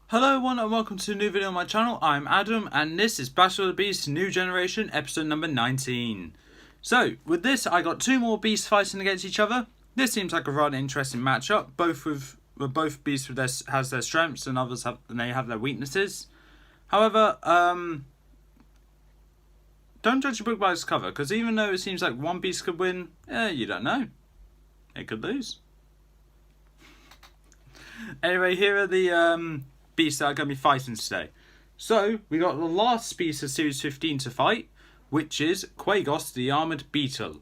Hello everyone and welcome to a new video on my channel. I'm Adam and this is Battle of the Beasts New Generation episode number 19. So with this I got two more beasts fighting against each other. This seems like a rather interesting matchup. Both beasts has their strengths and they have their weaknesses. However, don't judge a book by its cover, because even though it seems like one beast could win, you don't know. It could lose. Anyway, here are the beasts that are going to be fighting today. So, we got the last beast of Series 15 to fight, which is Quagos the Armoured Beetle.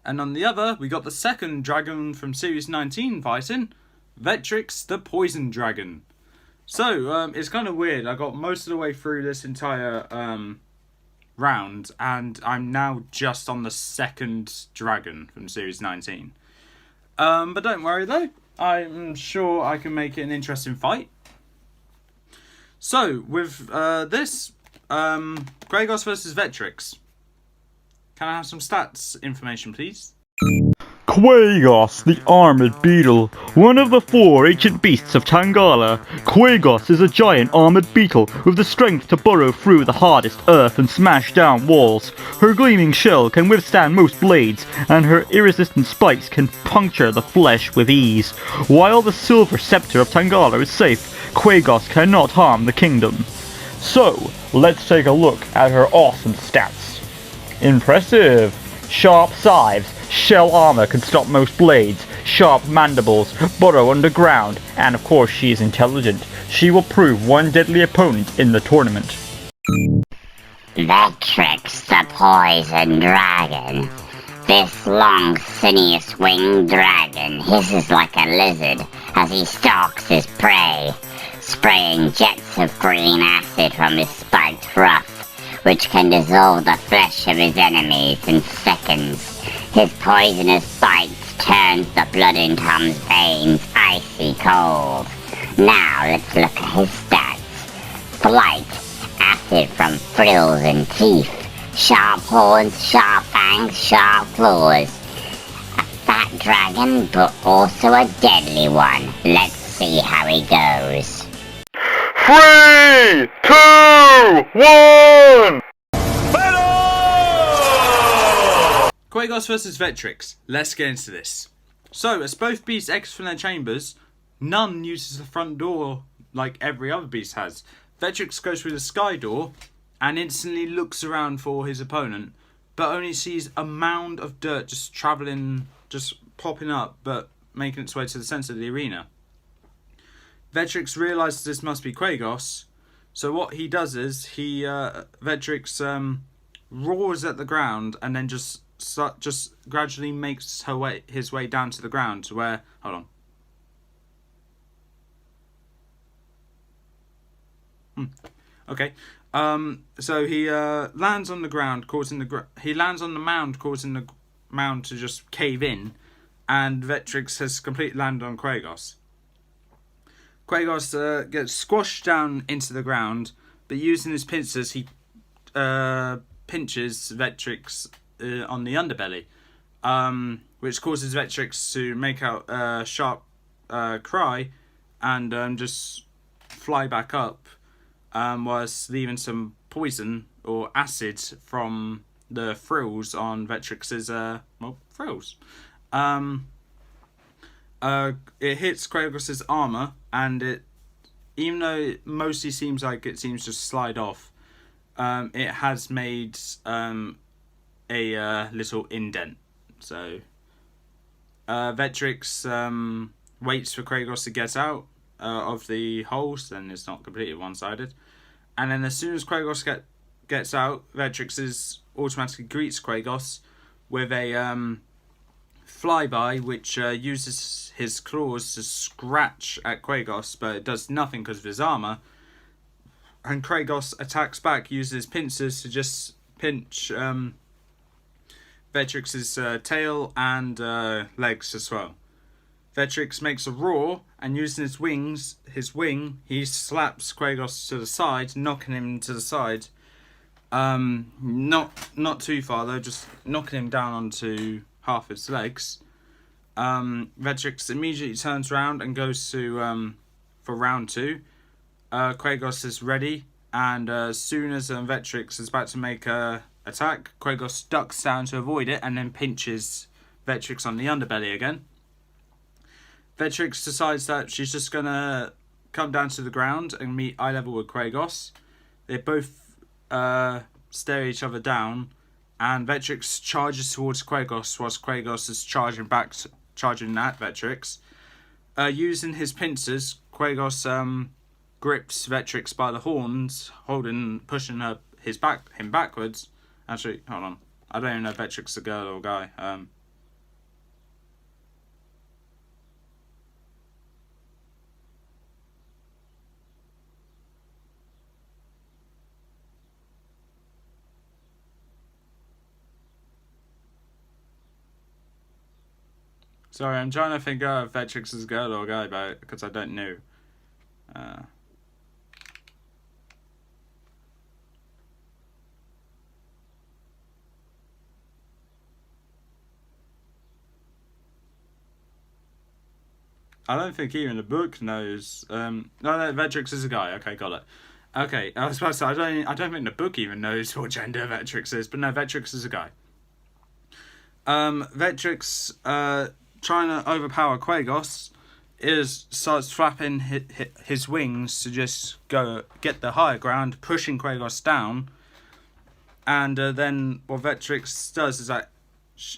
And on the other, we got the second dragon from Series 19 fighting, Vetrix the Poison Dragon. So, it's kind of weird. I got most of the way through this entire round, and I'm now just on the second dragon from Series 19. But don't worry though, I'm sure I can make it an interesting fight. So, with this, Quagos versus Vetrix. Can I have some stats information, please? Quagos, the Armoured Beetle. One of the four ancient beasts of Tangala, Quagos is a giant armoured beetle with the strength to burrow through the hardest earth and smash down walls. Her gleaming shell can withstand most blades, and her irresistant spikes can puncture the flesh with ease. While the silver scepter of Tangala is safe, Quagos cannot harm the kingdom. So, let's take a look at her awesome stats. Impressive! Sharp scythes, shell armor can stop most blades, sharp mandibles, burrow underground, and of course she is intelligent. She will prove one deadly opponent in the tournament. Vetrix the Poison Dragon. This long, sinuous-winged dragon hisses like a lizard as he stalks his prey, spraying jets of green acid from his spiked ruff, which can dissolve the flesh of his enemies in seconds. His poisonous bites turns the blood in Tom's veins icy cold. Now let's look at his stats. Flight, acid from frills and teeth, sharp horns, sharp fangs, sharp claws. A fat dragon, but also a deadly one. Let's see how he goes. 3, 2, 1! Quagos versus Vetrix. Let's get into this. So, as both beasts exit from their chambers, none uses the front door like every other beast has. Vetrix goes through the sky door and instantly looks around for his opponent, but only sees a mound of dirt just popping up, but making its way to the centre of the arena. Vetrix realises this must be Quagos, so what he does is Vetrix roars at the ground and then just gradually makes his way down to the ground to where, hold on. Okay. So he lands on the ground, he lands on the mound, causing the mound to just cave in, and Vetrix has completely landed on Quagos. Quagos gets squashed down into the ground, but using his pincers, he pinches Vetrix on the underbelly, which causes Vetrix to make out a sharp cry and just fly back up, whilst leaving some poison or acid from the frills on Vetrix's frills. It hits Quagos' armor, and even though it mostly seems just slide off, it has made a little indent. So Vetrix waits for Quagos to get out of the holes, then it's not completely one-sided. And then as soon as Quagos gets out, Vetrix automatically greets Quagos with a flyby, which uses his claws to scratch at Quagos, but it does nothing because of his armor. And Quagos attacks back, uses his pincers to just pinch Vetrix's tail and legs as well. Vetrix makes a roar, and using his wing, he slaps Quagos to the side, knocking him to the side. Not too far though, just knocking him down onto half his legs. Vetrix immediately turns around and goes to for round 2. Quagos is ready, and as soon as Vetrix is about to make a attack, Quagos ducks down to avoid it and then pinches Vetrix on the underbelly again. Vetrix decides that she's just gonna come down to the ground and meet eye level with Quagos. They both stare each other down, and Vetrix charges towards Quagos whilst Quagos is charging at Vetrix. Using his pincers, Quagos grips Vetrix by the horns, pushing him backwards. Actually, hold on. I don't even know if Vetrix is a girl or a guy. Sorry, I'm trying to think if Vetrix is a girl or a guy, because I don't know. I don't think even the book knows. No, Vetrix is a guy. Okay, got it. Okay, I was about to say I don't think the book even knows what gender Vetrix is, but no, Vetrix is a guy. Vetrix trying to overpower Quagos starts flapping his wings to just go get the higher ground, pushing Quagos down. And then what Vetrix does is that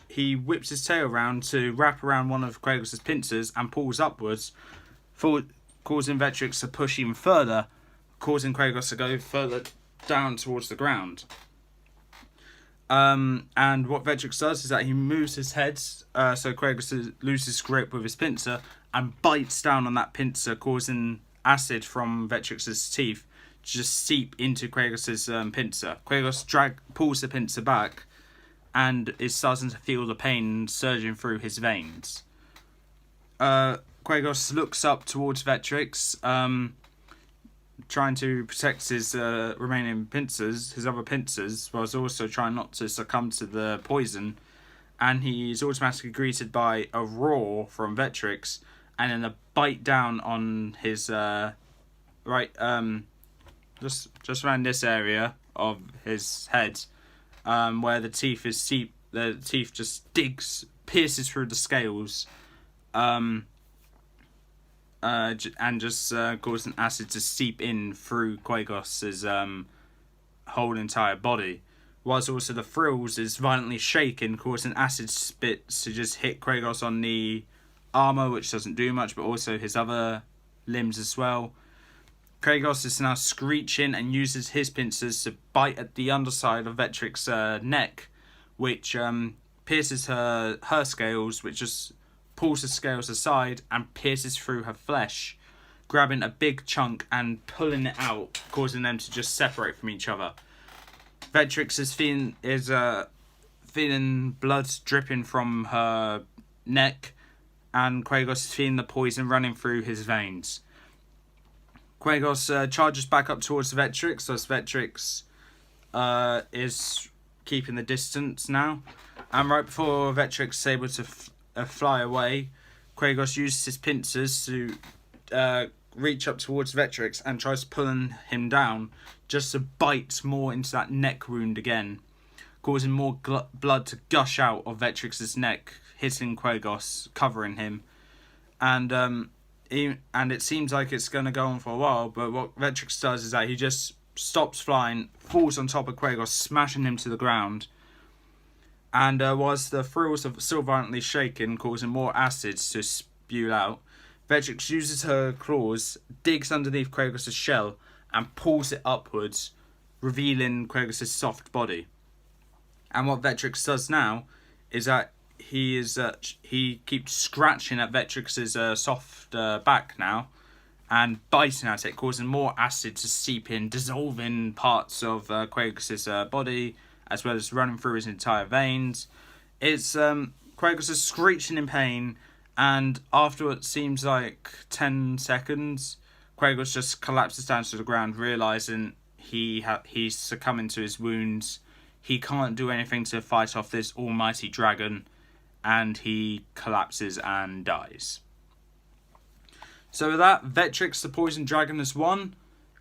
he whips his tail around to wrap around one of Quagos' pincers and pulls upwards, causing Vetrix to push even further, causing Quagos to go further down towards the ground. And what Vetrix does is that he moves his head so Quagos loses grip with his pincer and bites down on that pincer, causing acid from Vetrix's teeth to just seep into Quagos' pincer. Quagos pulls the pincer back and is starting to feel the pain surging through his veins. Quagos looks up towards Vetrix, trying to protect his remaining pincers, his other pincers, whilst also trying not to succumb to the poison. And he's automatically greeted by a roar from Vetrix, and then a bite down on his just around this area of his head, where the teeth just pierces through the scales, and just causing acid to seep in through Quagos' whole entire body. Whilst also the frills is violently shaken, causing acid spits to just hit Quagos on the armour, which doesn't do much, but also his other limbs as well. Quagos is now screeching and uses his pincers to bite at the underside of Vetrix's neck, which pierces her scales, which just pulls the scales aside and pierces through her flesh, grabbing a big chunk and pulling it out, causing them to just separate from each other. Vetrix is feeling blood dripping from her neck, and Quagos is feeling the poison running through his veins. Quagos charges back up towards Vetrix, as Vetrix is keeping the distance now. And right before Vetrix is able to fly away, Quagos uses his pincers to reach up towards Vetrix and tries pulling him down, just to bite more into that neck wound again, causing more blood to gush out of Vetrix's neck, hitting Quagos, covering him. And it seems like it's going to go on for a while, but what Vetrix does is that he just stops flying, falls on top of Quagos, smashing him to the ground. And whilst the frills are still violently shaken, causing more acids to spew out, Vetrix uses her claws, digs underneath Quagos' shell, and pulls it upwards, revealing Quagos' soft body. And what Vetrix does now is that he keeps scratching at Vetrix's soft back now, and biting at it, causing more acid to seep in, dissolving parts of Quagos' body, as well as running through his entire veins. It's Quagos is screeching in pain, and after what seems like 10 seconds, Quagos just collapses down to the ground, realising he's succumbing to his wounds. He can't do anything to fight off this almighty dragon, and he collapses and dies. So with that, Vetrix the Poison Dragon has won.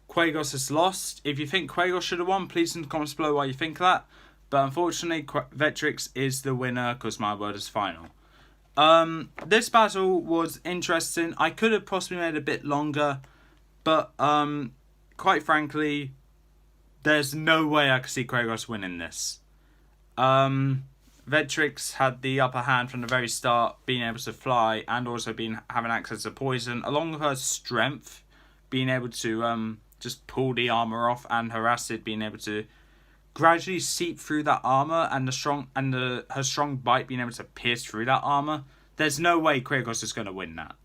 Quagos has lost. If you think Quagos should have won, please in the comments below why you think that. But unfortunately, Vetrix is the winner because my word is final. This battle was interesting. I could have possibly made it a bit longer, but quite frankly, there's no way I could see Quagos winning this. Vetrix had the upper hand from the very start, being able to fly and also having access to poison, along with her strength, being able to just pull the armor off, and her acid being able to gradually seep through that armor, and her strong bite being able to pierce through that armor. There's no way Quagos is going to win that.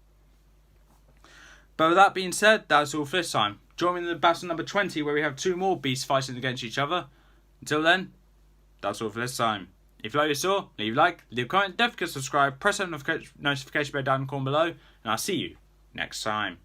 But with that being said, that's all for this time. Join me in the battle number 20, where we have 2 more beasts fighting against each other. Until then, that's all for this time. If you like what you saw, leave a like, leave a comment, don't forget to subscribe, press that notification bell down in the corner below, and I'll see you next time.